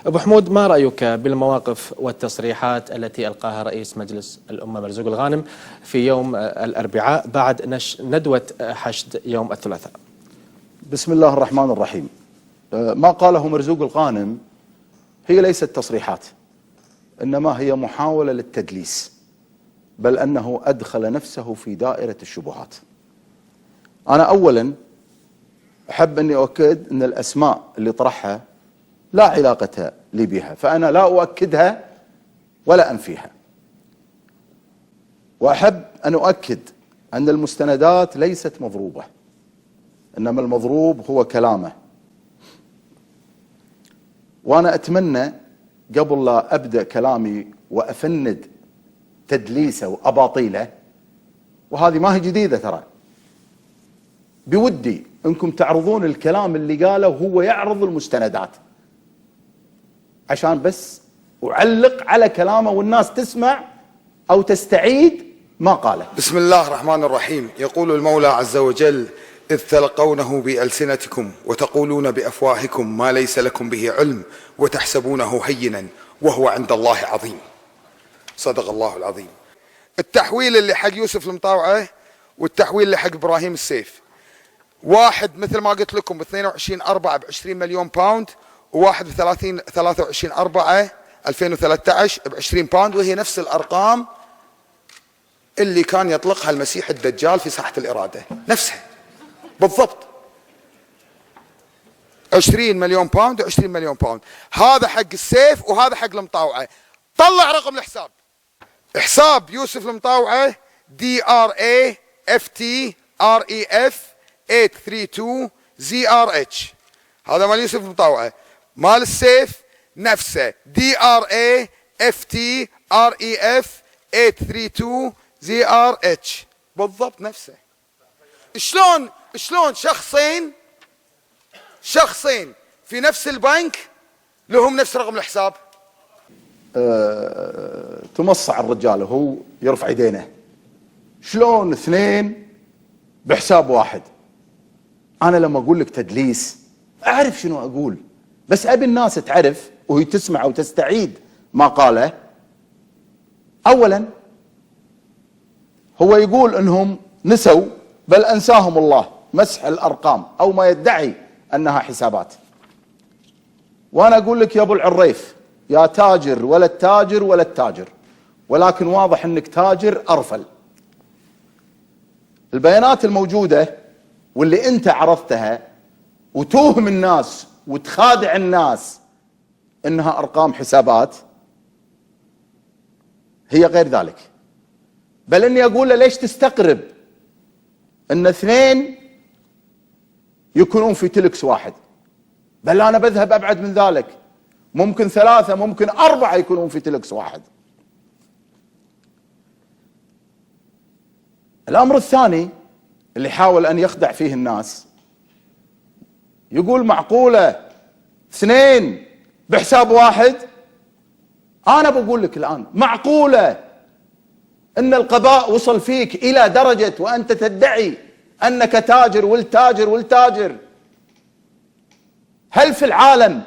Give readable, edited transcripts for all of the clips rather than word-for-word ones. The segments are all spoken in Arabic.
أبو حمود، ما رأيك بالمواقف والتصريحات التي ألقاها رئيس مجلس الأمة مرزوق الغانم في يوم الأربعاء بعد ندوة حشد يوم الثلاثاء؟ بسم الله الرحمن الرحيم. ما قاله مرزوق الغانم هي ليست تصريحات، إنما هي محاولة للتدليس، بل أنه أدخل نفسه في دائرة الشبهات. أنا أولا أحب أني أؤكد أن الأسماء اللي طرحها لا علاقة لي بها، فأنا لا أؤكدها ولا أنفيها. وأحب أن أؤكد أن المستندات ليست مضروبة، إنما المضروب هو كلامه. وأنا أتمنى قبل لا أبدأ كلامي وأفند تدليسه وأباطيله، وهذه ما هي جديدة ترى، بودي أنكم تعرضون الكلام اللي قاله وهو يعرض المستندات، عشان بس أعلق على كلامه والناس تسمع أو تستعيد ما قاله. بسم الله الرحمن الرحيم. يقول المولى عز وجل: إذ تلقونه بألسنتكم وتقولون بأفواهكم ما ليس لكم به علم وتحسبونه هينا وهو عند الله عظيم. صدق الله العظيم. التحويل اللي حق يوسف المطاوعة والتحويل اللي حق إبراهيم السيف، واحد مثل ما قلت لكم ب 22/4 ب20 مليون باوند، وواحد ب 23/4 2013 ب20 باوند، وهي نفس الأرقام اللي كان يطلقها المسيح الدجال في ساحة الإرادة، نفسها بالضبط. 20 مليون باوند و20 مليون باوند. هذا حق السيف وهذا حق المطاوعة. طلع رقم الحساب. حساب يوسف المطاوعة DRAFTREF 832ZRH، هذا مال يوسف المطاوعة. مال السيف نفسه DRAFTREF 832ZRH بالضبط نفسه. شلون شخصين في نفس البنك لهم نفس رقم الحساب؟ تمصع الرجال وهو يرفع يدينه. شلون اثنين بحساب واحد؟ أنا لما أقول لك تدليس أعرف شنو أقول، بس أبي الناس تعرف وهي تسمع وتستعيد ما قاله. أولا هو يقول أنهم نسوا، بل أنساهم الله، مسح الأرقام أو ما يدعي أنها حسابات. وأنا أقول لك يا أبو العريف، يا تاجر ولا التاجر ولا التاجر، ولكن واضح أنك تاجر أرفل. البيانات الموجودة واللي أنت عرضتها وتوهم الناس وتخادع الناس أنها أرقام حسابات هي غير ذلك. بل أني أقول له ليش تستقرب أن اثنين يكونون في تلكس واحد؟ بل أنا بذهب أبعد من ذلك، ممكن 3 ممكن 4 يكونون في تلكس واحد. الأمر الثاني اللي حاول أن يخدع فيه الناس، يقول معقولة 2 بحساب واحد؟ أنا بقول لك الآن، معقولة أن القضاء وصل فيك إلى درجة وأنت تدعي أنك تاجر والتاجر والتاجر؟ هل في العالم،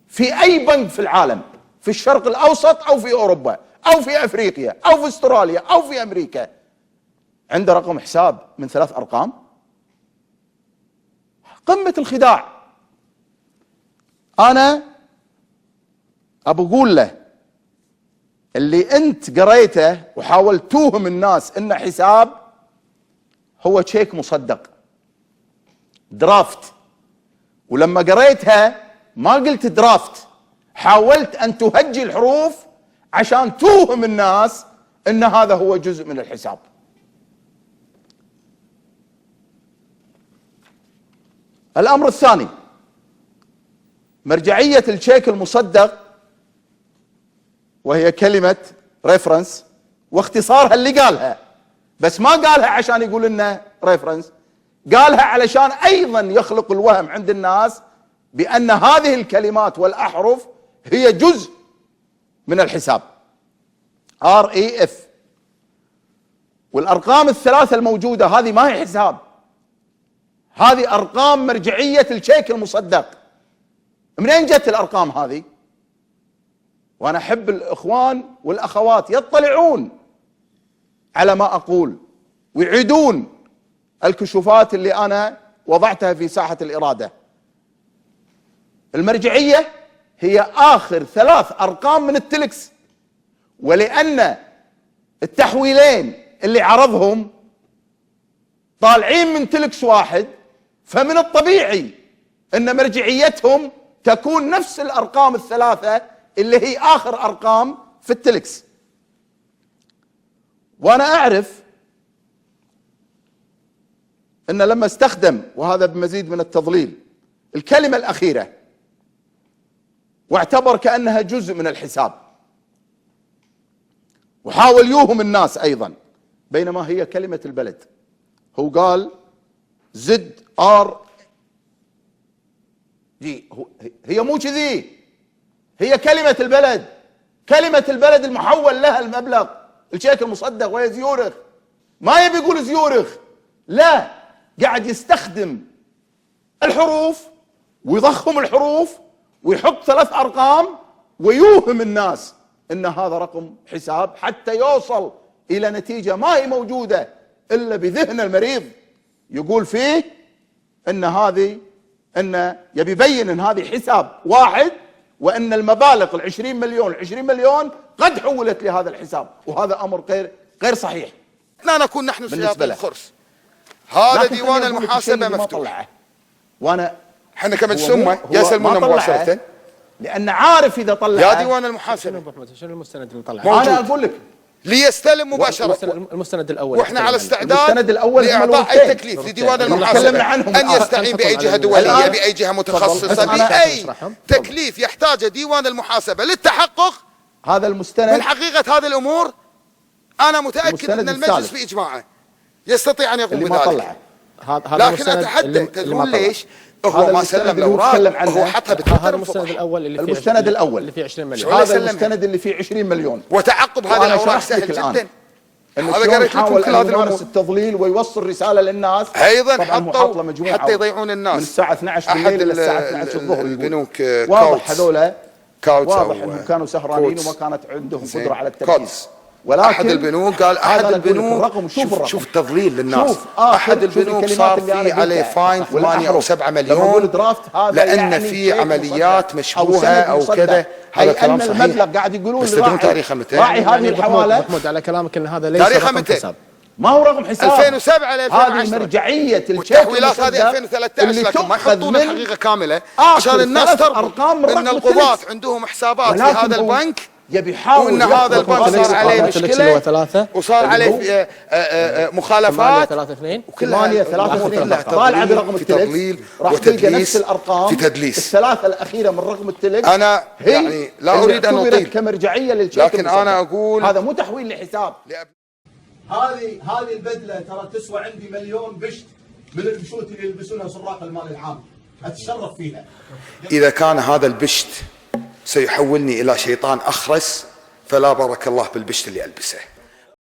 في أي بنك في العالم، في الشرق الأوسط أو في أوروبا أو في أفريقيا أو في أستراليا أو في أمريكا، عنده رقم حساب من 3 أرقام؟ قمة الخداع. أنا أقول له اللي أنت قريته وحاولت توهم الناس إنه حساب، هو تشيك مصدق، درافت. ولما قريتها ما قلت درافت، حاولت أن تهجي الحروف عشان توهم الناس إن هذا هو جزء من الحساب. الأمر الثاني، مرجعية التشيك المصدق، وهي كلمة ريفرنس، واختصارها اللي قالها، بس ما قالها عشان يقول لنا ريفرنس، قالها علشان أيضا يخلق الوهم عند الناس بأن هذه الكلمات والأحرف هي جزء من الحساب REF. والأرقام الثلاثة الموجودة هذه ما هي حساب، هذه أرقام مرجعية التشيك المصدق. منين جت الأرقام هذه؟ وأنا أحب الإخوان والأخوات يطلعون على ما أقول ويعيدون الكشوفات اللي أنا وضعتها في ساحة الإرادة. المرجعية هي آخر 3 أرقام من التلكس، ولأن التحويلين اللي عرضهم طالعين من تلكس واحد، فمن الطبيعي أن مرجعيتهم تكون نفس الأرقام ال3 اللي هي آخر أرقام في التلكس. وأنا أعرف أن لما استخدم، وهذا بمزيد من التضليل، الكلمة الأخيرة واعتبر كأنها جزء من الحساب، وحاول يوهم الناس أيضا، بينما هي كلمة البلد. هو قال زد ار جي، هي مو كذي، هي كلمة البلد، كلمة البلد المحول لها المبلغ، الشيك المصدق وهي زيورخ. ما يبي يقول زيورخ، لا، قاعد يستخدم الحروف ويضخم الحروف ويحط 3 أرقام ويوهم الناس ان هذا رقم حساب، حتى يوصل الى نتيجة ما هي موجودة الا بذهن المريض، يقول فيه ان يبي يبين ان هذه حساب واحد، وان المبالغ 20 مليون قد حولت لهذا الحساب، وهذا امر غير صحيح. لا نكون نحن سياط الخرس. هذا ديوان المحاسبة مفتوح، وانا احنا كمجلس أمة يسلمونا مباشرة، لأن عارف إذا طلع يا ديوان المحاسبة. شنو المستند اللي طلعه؟ أنا أقول لك ليستلم مباشرة، المستند الأول، واحنا على استعداد لإعطاء أي تكليف لديوان المحاسبة أن يستعين بأي جهة دولية، بأي جهة متخصصة، بأي تكليف يحتاجه ديوان المحاسبة للتحقق هذا المستند من حقيقة هذه الأمور. أنا متأكد أن المجلس في إجماعه يستطيع أن يقوم بذلك، لكن أتحدى تدرون ليش؟ هو ما سلم الأوراق، هو حطها هذا المستند الأول اللي فيه 20 مليون، هذا المستند اللي فيه 20 مليون، وتعقب هذه الأوراق سهل جدا. هذا قريت لكم كل هذه الأمور، التضليل ويوصل رسالة للناس. أيضا حطوا حتى يضيعون الناس من الساعة 12 بالليل إلى الساعة 12 الظهر. البنوك واضح هذولا واضح أنهم كانوا سهرانين وما كانت عندهم قدرة على التركيز. ولكن أحد البنوك قال، أحد البنوك شوف التضليل للناس، أحد البنوك صار في عليه فاين 8 أو 7 مليون لأن في عمليات مشبوهة أو كذا. هذا كلام صحيح، المبلغ قاعد يقولون بس تدرون تاريخه متى؟ راعي هذه الحوالة محمود على كلامك ان هذا ليس تاريخه رقم حساب، ما هو رقم حساب، 2007 ل 2010. هذه مرجعية التحويلات هذه 2013، لكن ما يحطون الحقيقة كاملة عشان الناس تربط ان القضاة عندهم حسابات في هذا البنك، يبي يحاول وان هذا البنك صار عليه مشكلة وصار عليه مخالفات 8-3-2 طالعه برقم التلك، راح تلقى نفس الارقام في تدليس الثلاثه الاخيره من رقم التلك. انا يعني لا اريد ان اطيل كمرجعيه للشيك، لكن انا اقول هذا مو تحويل لحساب. هذه البدله ترى تسوى عندي مليون بشت من البشوت اللي يلبسونها سراق المال العام، اتشرف فيها. اذا كان هذا البشت سيحولني الى شيطان اخرس، فلا بارك الله بالبشت اللي البسه.